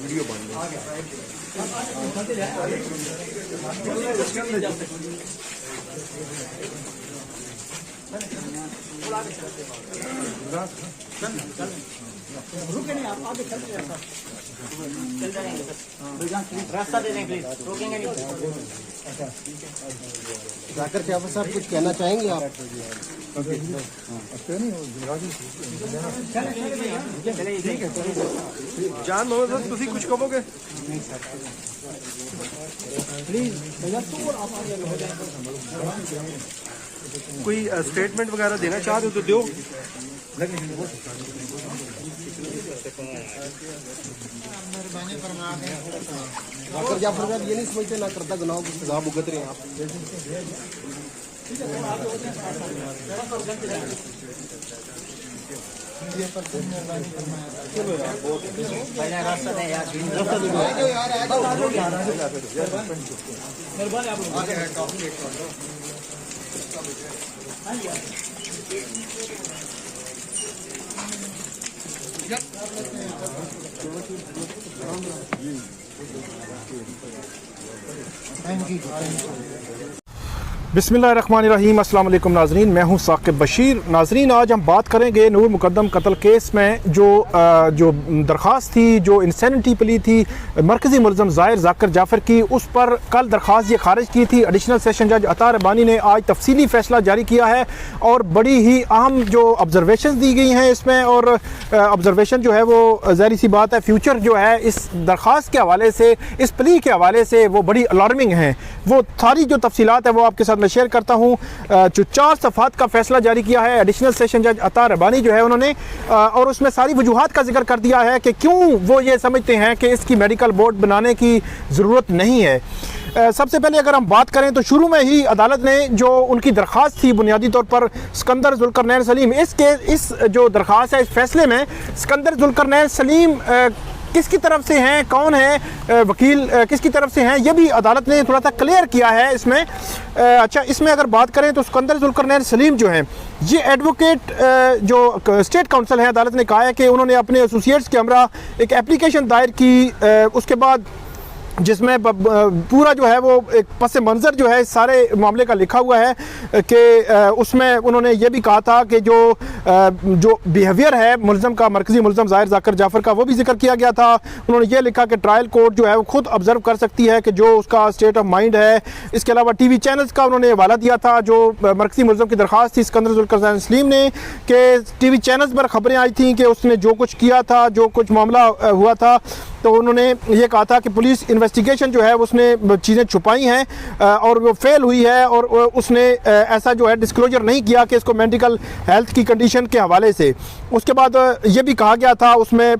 Video बन रुके नहीं, आप आगे चल जाएंगे सर, रास्ता दे दें प्लीज, रोकेंगे नहीं। जाकर क्या साहब कुछ कहना चाहेंगे आप? जान मोहम्मद सर तुसी कुछ कहोगे? प्लीज कोई स्टेटमेंट वगैरह देना चाहते हो तो दो। जाकर जाफर साहब ये नहीं समझते ना करता गुनाहों की सजा भुगत रहे हैं आप। रास्ता दें यार, बिस्मिल्लाहिर्रहमानिर्रहीम। अस्सलाम वालेकुम नाज़रीन, मैं हूं साकिब बशीर। नाज़रीन, आज हम बात करेंगे नूर मुकद्दम कत्ल केस में जो दरख्वास्त थी, जो इंसैनिटी प्ली थी मरकज़ी मुलज़म ज़ाहिर ज़ाकिर जाफ़र की, उस पर कल दरख्वास्त ये खारिज की थी। एडिशनल सेशन जज अता रबानी ने आज तफसीली फ़ैसला जारी किया है और बड़ी ही अहम जो ऑब्जर्वेशन दी गई हैं इसमें, और ऑब्जर्वेशन जो है वो ज़ाहिर सी बात है फ्यूचर जो है इस दरख्वास्त के हवाले से, इस प्ली के हवाले से वो बड़ी अलार्मिंग हैं। वो सारी जो तफसीलात है वो आपके साथ मैं शेयर करता हूँ। जो 4 सफ़ात का फ़ैसला जारी किया है एडिशनल सेशन जज अता रबानी जो है उन्होंने, और उसमें सारी वजूहात का जिक्र कर दिया है कि क्यों वो ये समझते हैं कि इसकी मेडिकल बोर्ड बनाने की ज़रूरत नहीं है। सबसे पहले अगर हम बात करें तो शुरू में ही अदालत ने जो उनकी दरख्वास्त थी बुनियादी तौर पर सिकंदर जुल्करनैन सलीम, इस जो दरख्वास्त है इस फैसले में सिकंदर जुल्करनैन सलीम किसकी तरफ से हैं, कौन है वकील, किसकी तरफ से हैं, ये भी अदालत ने थोड़ा सा क्लियर किया है इसमें। अच्छा, इसमें अगर बात करें तो सिकंदर जुल्करनैन सलीम जो हैं ये एडवोकेट जो स्टेट काउंसिल है, अदालत ने कहा है कि उन्होंने अपने एसोसिएट्स के हमरा एक एप्लीकेशन दायर की, उसके बाद जिसमें पूरा जो है वो एक पस मंज़र जो है इस सारे मामले का लिखा हुआ है कि उसमें उन्होंने ये भी कहा था कि जो बिहेवियर है मुलज़म का, मरकज़ी मुलज़म ज़ाहिर ज़ाकिर जाफ़र का, वो भी जिक्र किया गया था। उन्होंने ये लिखा कि ट्रायल कोर्ट जो है वो खुद ऑब्ज़र्व कर सकती है कि जो उसका स्टेट ऑफ माइंड है। इसके अलावा टीवी चैनल्स का उन्होंने हवाला दिया था, जो मरकज़ी मुलज़म की दरख्वास्त थी सिकंदर जुल्करनैन सलीम ने, कि टीवी चैनल्स पर ख़बरें आई थी कि उसने जो कुछ किया था, जो कुछ मामला हुआ था, तो उन्होंने ये कहा था कि पुलिस इन्वेस्टिगेशन जो है उसने चीज़ें छुपाई हैं और वो फेल हुई है, और उसने ऐसा जो है डिस्क्लोजर नहीं किया कि इसको मेडिकल हेल्थ की कंडीशन के हवाले से। उसके बाद ये भी कहा गया था उसमें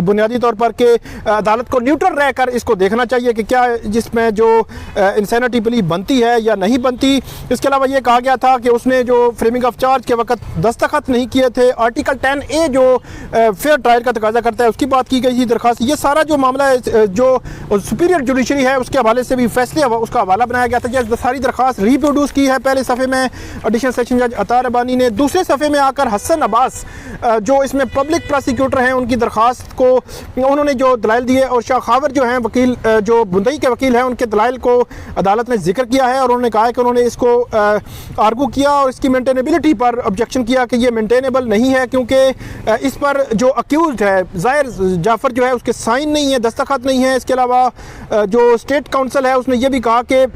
बुनियादी तौर पर कि अदालत को न्यूट्रल रहकर इसको देखना चाहिए कि क्या जिसमें जो इंसैनिटी प्ली बनती है या नहीं बनती। इसके अलावा ये कहा गया था कि उसने जो फ्रेमिंग ऑफ चार्ज के वक्त दस्तखत नहीं किए थे, आर्टिकल 10A जो फेयर ट्रायल का तकाजा करता है उसकी बात की गई थी दरख्वास्त। ये सारा जो मामला है जो सुपीरियर जुडिशरी है उसके हवाले से भी फैसले उसका हवाला बनाया गया था। जब सारी दरख्वास्त रिप्रोड्यूस की है पहले सफ़े में एडिशनल सेशन जज अता रबानी ने, दूसरे सफ़े में आकर हसन अब्बास जो इसमें पब्लिक प्रोसिक्यूटर हैं उनकी दरख्वास्त को उन्होंने जो दलाइल दिए, और शाह खावर जो हैं वकील, जो बुंदई के वकील हैं, उनके दलाइल को अदालत ने जिक्र किया है और उन्होंने कहा है कि उन्होंने इसको आर्गू किया और इसकी मेंटेनेबिलिटी पर ऑब्जेक्शन किया कि ये मेंटेनेबल नहीं है, क्योंकि इस पर जो अक्यूज्ड है ज़ाहिर जाफ़र जो है उसके साइन नहीं है, दस्तखत नहीं है। इसके अलावा जो स्टेट काउंसिल है उसने ये भी कहा कि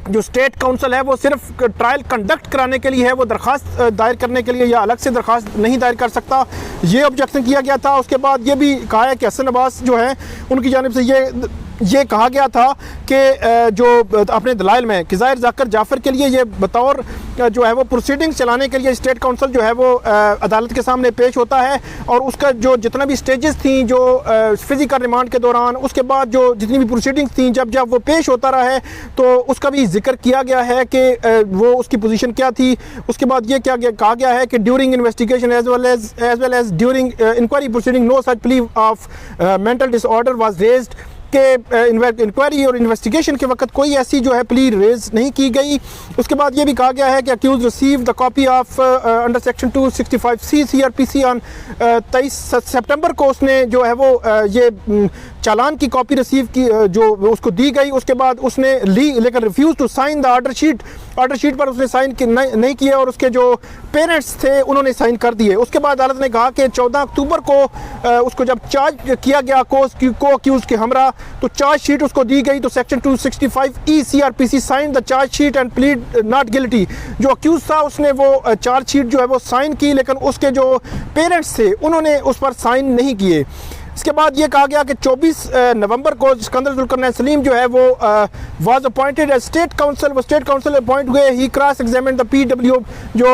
जो स्टेट काउंसिल है वो सिर्फ ट्रायल कंडक्ट कराने के लिए है, वो दरख्वास्त दायर करने के लिए या अलग से दरख्वास्त नहीं दायर कर सकता, ये ऑब्जेक्शन किया गया था। उसके बाद ये भी कहा है कि हसन अब्बास जो है उनकी जानिब से ये ये कहा गया था कि जो अपने दलाइल में कि ज़ाहिर ज़ाकिर जाफ़र के लिए ये बतौर जो है वो प्रोसीडिंग चलाने के लिए स्टेट काउंसिल जो है वो अदालत के सामने पेश होता है, और उसका जो जितना भी स्टेजेस थी जो फिज़िकल रिमांड के दौरान, उसके बाद जो जितनी भी प्रोसीडिंग्स थी, जब जब वो पेश होता रहा है तो उसका भी जिक्र किया गया है कि वो उसकी पोजीशन क्या थी। उसके बाद ये कहा गया है कि during investigation as well as during inquiry proceeding no such plea of mental disorder was raised, के इंक्वायरी और इन्वेस्टिगेशन के वक्त कोई ऐसी जो है प्ली रेज नहीं की गई। उसके बाद ये भी कहा गया है कि accused receive the copy of under section 265C CRPC on 23 सितंबर को उसने जो है वो ये चालान की कॉपी रिसीव की जो उसको दी गई। उसके बाद उसने लेकर refuse to sign the order sheet पर उसने साइन नहीं किया और उसके जो पेरेंट्स थे उन्होंने साइन कर दिए। उसके बाद अदालत ने कहा कि 14 अक्टूबर को उसको जब चार्ज किया गया को अक्यूज के हमरा, तो चार्ज शीट उसको दी गई, तो section 265E CRPC sign the charge sheet and plead not guilty. जो अक्यूज था उसने वो चार्ज शीट जो है वो साइन की, लेकिन उसके जो पेरेंट्स थे उन्होंने उस पर साइन नहीं किए। इसके बाद ये कहा गया कि 24 नवंबर को सिकंदर जुल्करनैन सलीम जो है वो was appointed as state council, वो स्टेट काउंसिल अपॉइंट हुए। He cross examine the PW जो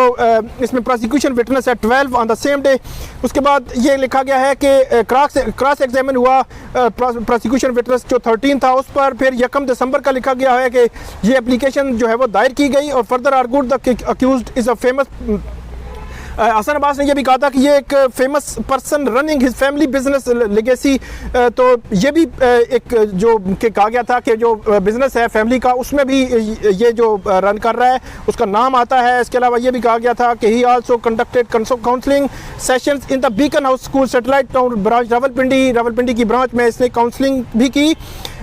इसमें प्रोसिक्यूशन विटनेस है 12 ऑन द सेम डे। उसके बाद ये लिखा गया है कि क्रॉस एग्जामिन हुआ प्रोसिक्यूशन विटनेस जो 13 था उस पर। फिर 1 दिसंबर का लिखा गया है कि ये एप्लीकेशन जो है वो दायर की गई, और further argued the accused is a famous. Hasan Abbas ने यह भी कहा था कि ये एक famous person running his family business legacy, तो ये भी एक जो कि कहा गया था कि जो बिजनेस है फैमिली का उसमें भी ये जो रन कर रहा है उसका नाम आता है। इसके अलावा ये भी कहा गया था कि he also conducted counselling sessions in the Beaconhouse School Satellite Town branch Rawalpindi की ब्रांच में इसने काउंसलिंग भी की,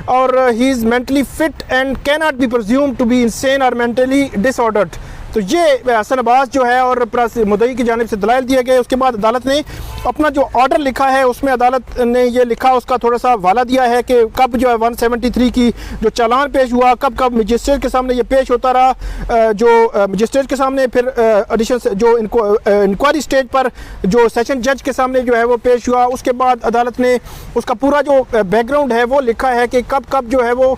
और he is mentally fit and can not be presume to be insane और मेंटली डिसऑर्डर्ड। तो ये हसन अब्बास जो है और मुद्दई की जानिब से दलाइल दिए गए। उसके बाद अदालत ने अपना जो ऑर्डर लिखा है उसमें अदालत ने ये लिखा, उसका थोड़ा सा हवाला दिया है कि कब जो है 173 की जो चालान पेश हुआ, कब मजिस्ट्रेट के सामने ये पेश होता रहा, जो मजिस्ट्रेट के सामने, फिर एडिशनल जो इंक्वायरी स्टेज पर जो सेशन जज के सामने जो है वो पेश हुआ। उसके बाद अदालत ने उसका पूरा जो बैकग्राउंड है वो लिखा है कि कब जो है वो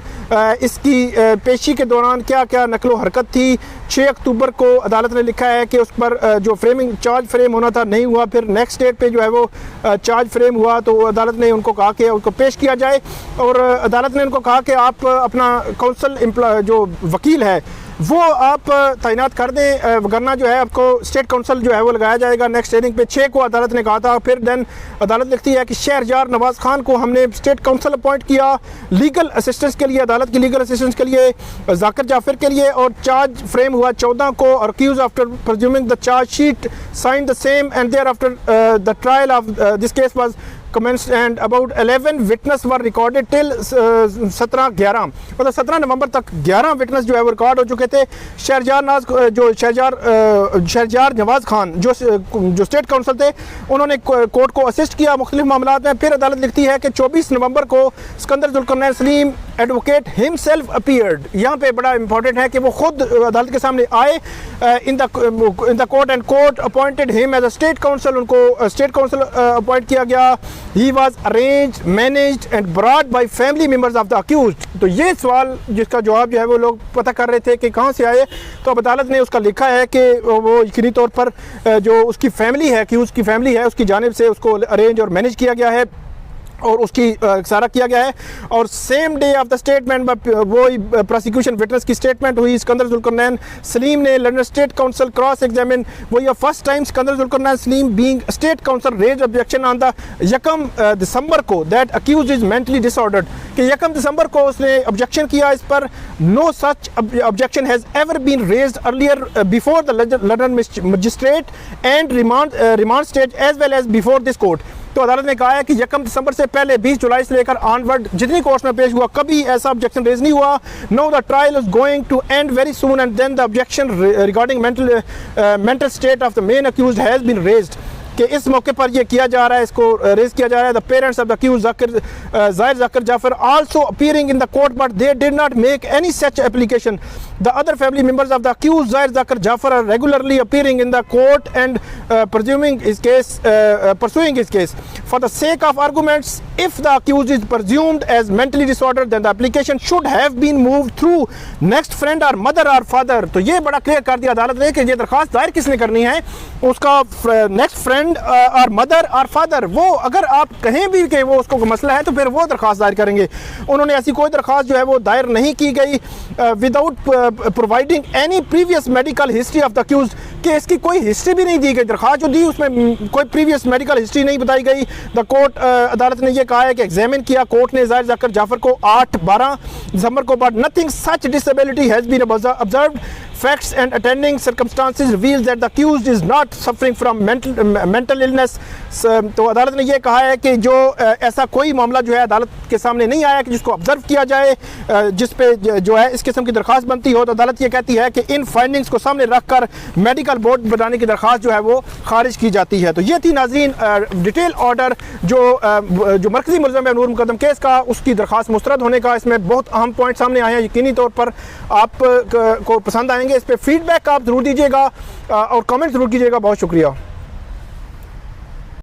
इसकी पेशी के दौरान क्या क्या नकलो हरकत थी। 6 अक्टूबर को अदालत ने लिखा है कि उस पर जो चार्ज फ्रेम होना था नहीं हुआ, फिर नेक्स्ट डेट पे जो है वो चार्ज फ्रेम हुआ, तो अदालत ने उनको कहा कि उनको पेश किया जाए, और अदालत ने उनको कहा कि आप अपना काउंसिल जो वकील है वो आप तैनात कर दें, वरना जो है आपको स्टेट काउंसिल जो है वो लगाया जाएगा नेक्स्ट हियरिंग पे। 6 को अदालत ने कहा था। फिर देन अदालत लिखती है कि शहरयार नवाज़ खान को हमने स्टेट काउंसिल अपॉइंट किया लीगल असिस्टेंस के लिए, अदालत की लीगल असिस्टेंस के लिए, ज़ाकिर जाफ़र के लिए, और चार्ज फ्रेम हुआ 14 को, और accused after presuming the charge sheet sign the same and thereafter the trial of this case was commenced and about 11 witness were recorded till 17/11 मतलब 17 नवंबर तक 11 विटनेस जो है वो रिकॉर्ड हो चुके थे। शहरयार नवाज़ खान जो स्टेट काउंसिल थे उन्होंने कोर्ट को असिस्ट किया मुख्तलिफ मामलों में। फिर अदालत लिखती है कि 24 नवंबर को Sikandar Zulqarnain Salim advocate himself appeared. यहाँ पे बड़ा इंपॉर्टेंट है कि वो खुद अदालत के सामने आए in the court and court appointed him as a state council, उनको स्टेट काउंसिल अपॉइंट किया गया। He was arranged, managed and brought by family members of the accused। तो ये सवाल जिसका जवाब जो है वो लोग पता कर रहे थे कि कहाँ से आए, तो अब अदालत ने उसका लिखा है कि वो यकीनी तौर पर जो उसकी फैमिली है कि उसकी फैमिली है उसकी जानिब से उसको अरेंज और मैनेज किया गया है और उसकी सारा किया गया है। और same day of the statement वो प्रोसिक्यूशन विटनेस की स्टेटमेंट हुई। सिकंदर जुल्करनैन सलीम ने learned state counsel cross examine, वो ये first time Sikandar Zulqarnain Saleem being state counsel raise objection on the 1 दिसंबर को that accused is mentally disordered, कि 1 दिसंबर को उसने ऑब्जेक्शन किया इस पर। No such objection has ever been raised earlier before the learned magistrate and remand stage as well as before this court. तो अदालत ने कहा है कि 1 दिसंबर से पहले 20 जुलाई से लेकर ऑनवर्ड जितनी कोर्ट्स में पेश हुआ कभी ऐसा ऑब्जेक्शन रेज नहीं हुआ। No the trial is going to end very soon and then the objection regarding mental state of the main accused has been raised, कि इस मौके पर यह किया जा रहा है, इसको रेज किया जा रहा है। The parents of the accused Zakir Jafar also appearing in the court but they did not make any such application. The other family members of the accused Zakir Jafar are regularly appearing in the court and pursuing his case. for the sake of arguments, if the accused is presumed as mentally disordered, then the application should have been moved through next friend or mother or father. तो ये बड़ा clear कर दिया अदालत ने कि ये दरख्वास्त दायर किसने करनी है, उसका नेक्स्ट फ्रेंड और मदर और फादर। वो अगर आप कहें भी कि वो उसको मसला है तो फिर वो दरख्वास्त दायर करेंगे। उन्होंने ऐसी कोई दरख्वास्त जो है वो दायर नहीं की गई without providing any previous medical history of the accused, कि इसकी कोई हिस्ट्री भी नहीं दी गई। दरख्वास्त जो दी उसमें कोई प्रीवियस मेडिकल हिस्ट्री नहीं बताई गई। द कोर्ट अदालत ने यह कहा है कि एग्जामिन किया कोर्ट ने ज़ाहिर जाकर जाफर को 8-12 दिसंबर को, but nothing such disability has been observed. Facts and attending circumstances reveal that the accused is not suffering from mental illness. तो अदालत ने यह कहा है कि जो ऐसा कोई मामला जो है अदालत के सामने नहीं आया कि जिसको ऑब्जर्व किया जाए, जिस पे जो है इस किस्म की दरख्वास्त बनती हो। तो अदालत ये कहती है कि इन फाइंडिंग्स को सामने रखकर मेडिकल बोर्ड बनाने की दरख्वास्त जो है वो खारिज की जाती है। तो ये थी नाज़रीन डिटेल ऑर्डर जो मरकज़ी मुलज़म है नूर मुकद्दम केस का, उसकी दरख्वास्त मुस्तरद होने का। इसमें बहुत अहम पॉइंट सामने आए हैं, यकीनी तौर पर आप को पसंद आएंगे। इस पर फीडबैक आप ज़रूर दीजिएगा और कमेंट ज़रूर कीजिएगा। बहुत शुक्रिया।